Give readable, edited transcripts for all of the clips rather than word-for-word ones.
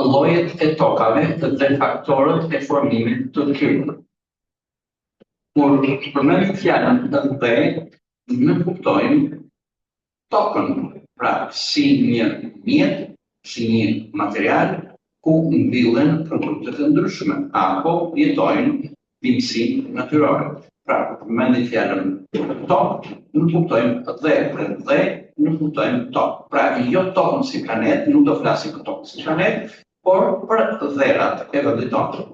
llojet e tokave dhe faktorët e formimit të tyre. Kur përmendim fjalën dhe, ne kuptojmë tokën, pra si një mjet, si një material ku mbillen produkte të ndryshme apo jetojnë bimësi natyrore. Pra, kur përmendim fjalën tokë, ne kuptojmë dhe ne kuptojmë tokë. Pra, jo tokën si planet, nuk do flasim për tokën si planet, por për dherat e vendit tonë.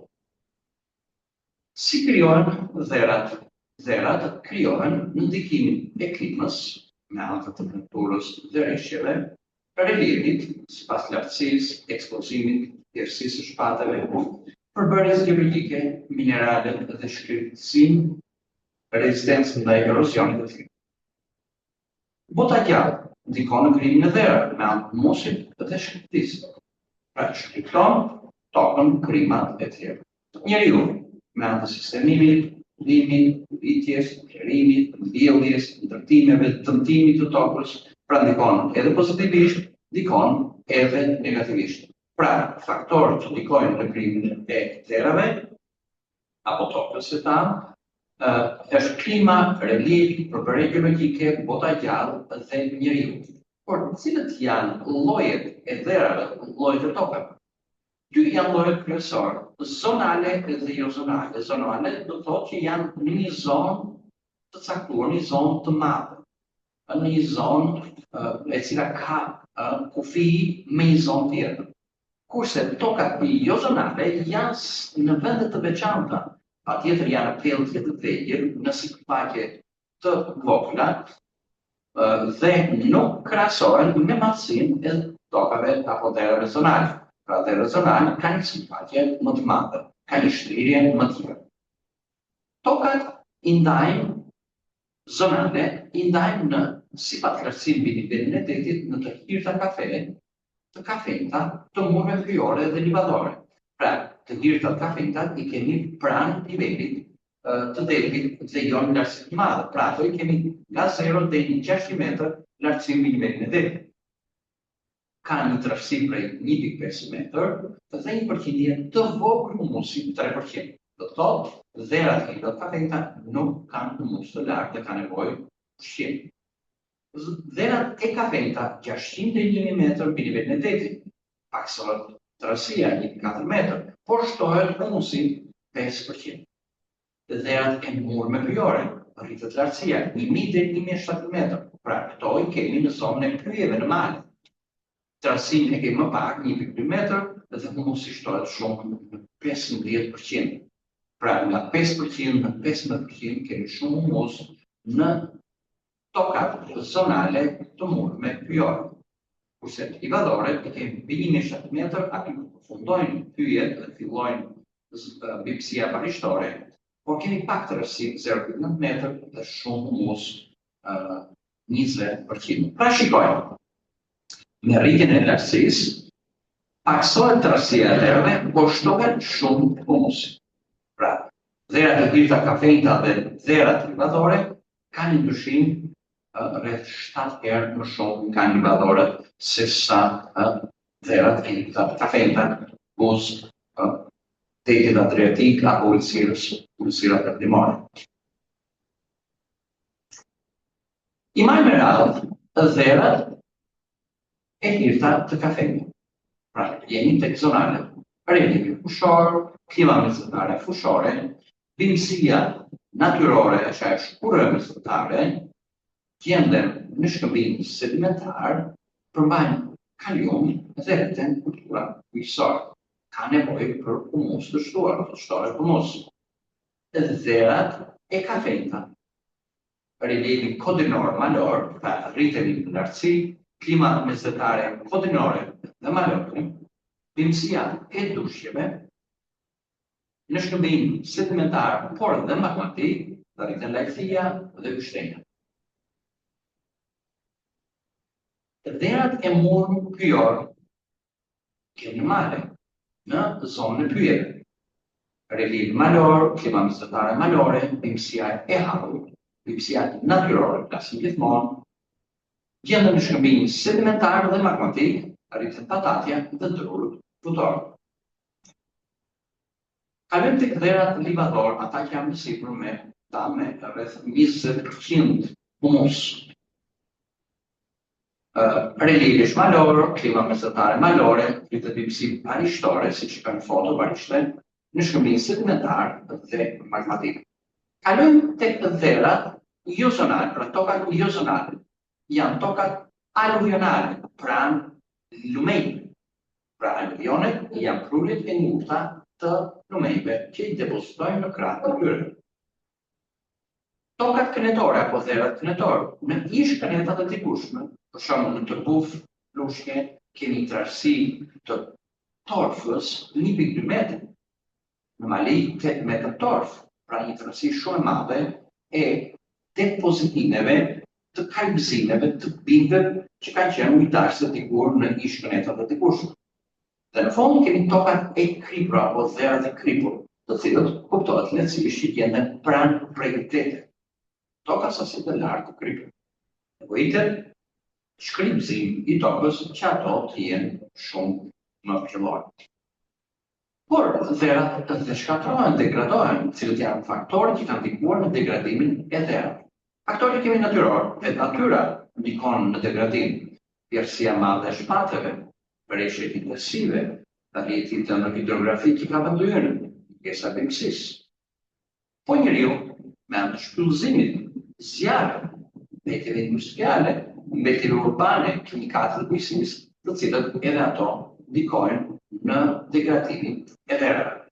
Si krijohen dherat? Dherat krijohen në ndikimin e klimës, me anë të temperaturës dhe rreshjeve, relivit, sipas lartësisë, ekspozimit, tërësisë së shpatave, përbërjes geologjike, minerale dhe shkëlqësim, rezistencë ndaj erosionit të klimës. Bota gjallë ndikon në krijimin e dherave me anë të humusit dhe shkëlqësisë. Pra shkëlqyton tokën, krimat e tjera. Njeriu, me anë të sistemimit, udimit, uditjes, qerimit, mbjelljes, ndërtimeve, dëmtimit të tokës, pra ndikon edhe pozitivisht, ndikon edhe negativisht. Pra, faktorët që ndikojnë në krijimin e dherave apo tokës së tanë, është klima, reliv, përbërje gjeologjike, bota gjallë dhe njeriu. Por cilët janë llojet e dherave, llojet e tokave? Dy janë llojet kryesorë, zonale dhe jo zonale. Zonale do të thotë që janë në një zonë të caktuar, një zonë të madhe, në një zonë e cila ka kufi me një zonë tjetër. Kurse tokat jo zonale janë në vende të veçanta, patjetër janë pellgje të vegjël në sipërfaqe të vogla dhe nuk krahasohen me madhësinë e tokave apo dherave zonale. Pra dherat zonale kanë një sipërfaqe më të madhe, kanë një shtrirje më të vogël. Tokat i ndajnë zonale, i ndajnë në sipërfaqësinë mbi nivelin e detit në të hirta kafe, të kafenta, të mureve kryore dhe livadore. Pra, të hirta kafenta i kemi pranë nivelit të detit dhe jo në lartësi të madhe. Pra, ato i kemi nga 0 deri në 600 metër lartësi mbi nivelin e detit. Ka një trashësi prej 1.5 metër dhe një përqindje të vogël humusi 3%. Do të thotë, dherat e kafenta nuk kanë humus të lartë dhe kanë nevojë ushqim. Dherat e kafenta 600 deri 1000 metër mbi nivelin e detit. Paksohet trashësia 1.4 metër, por shtohet humusi 5%. Dherat e murme kryore rritet lartësia 1000 deri 1700 metër. Pra, këto i kemi në zonën e kryeve në mal. Trasinë e kemi më pak, 1.2 metër, dhe humusi shtohet shumë në 15%. Pra, nga 5% në 15% kemi shumë humus në tokat zonale të murme kryore. Kurse të livadore, kemi mbi 1700 metër, aty ku përfundojnë pyjet dhe fillojnë bimësia parishtore, por kemi pak trasi 0.9 metër dhe shumë humus 20%. Pra shikojmë. Me rritjen e lartësisë, paksohet trasia e dherave, por shtohet shumë humusi. Pra, dherat e hirta kafenta dhe dherat livadore kanë një ndryshim rreth 7 herë më shumë kanë livadore se sa dherat e hirta kafenta, buz detit Adriatik apo ulësira perëndimore. I marrë me radhë dherat e hirta të kafenit. Pra, jeni tek zonale, relivi fushor, klima mesatare fushore, bimësia natyrore, që është shkurë mesatare, gjenden në shkëmbim sedimentar, përmbajnë kalium dhe rriten kultura ujësore. Ka nevojë për humus të shtuar, të shtohet humus. Dherat e kafenta, relivi kodinor malor, pra rritemi në lartësi, klima mesatare kodinore dhe malore, bimësia e dushjeve, në shkëmbim sedimentar, por dhe magmatik, dhe rriten lagësia dhe ushtrenja. Dherat e murme kryore kemi në male, në zonën e pyjeve. Reliv malor, klima mesatare malore, bimësia e hapur, bimësia natyrore, klasin gjithmonë, gjendën në shkëmbim sedimentar dhe magmatik, rriten patatja dhe drurët futor. Kalojmë tek dhërat livador, ata që janë më sipër me rreth 20% humus. Relievi malor, klima mesatare malore, fluiditësi arishtore, siç kanë foto parishte, në shkëmbim sedimentar dhe magmatik. Kalojmë tek dhërat iozonale, pra tokat iozonale. Janë tokat aluvionale, pranë lumejve. Pra aluvionet janë prullet e ngurta të lumejve që i depozitojnë në krahët të tyre. Tokat kënetore apo dhërat kënetore, në ish kënetat e dikushme, për shembull në të buf, lushke, kemi trashësi të torfës 1,2 metër. Në Mali 8 metër torf, pra një trashësi shumë e madhe e depozitimeve të kalbëzimeve të bimëve që kanë qenë ujtarës të dikur në ish kënetat e dikushme. Dhe në fond kemi tokat e kripura apo dhërat e kripur, të cilët kuptohet lehtësisht që gjenden pranë prekëtete. Toka sasi të lartë të kripur. Nevojitet shkripëzim i tokës që ato të jenë shumë më fillore. Por dhërat dhe shkatrohen, degradohen, cilët janë faktorë që kanë ndikuar në degradimin e dhërat. Faktorë kemi natyror, dhe natyra ndikon në degradim, tjerësia madhe e shpatëve, preshjet intensive, rrjetit në hidrografik që ka vendujën, pjesa bimësisë. Po njeriu, me anë të shpëllëzimit, zjarre, mbetjeve industriale, mbetjeve urbane, kimikate dhe bujqësisë, të cilët edhe ato ndikojnë në degradimin e dhërave.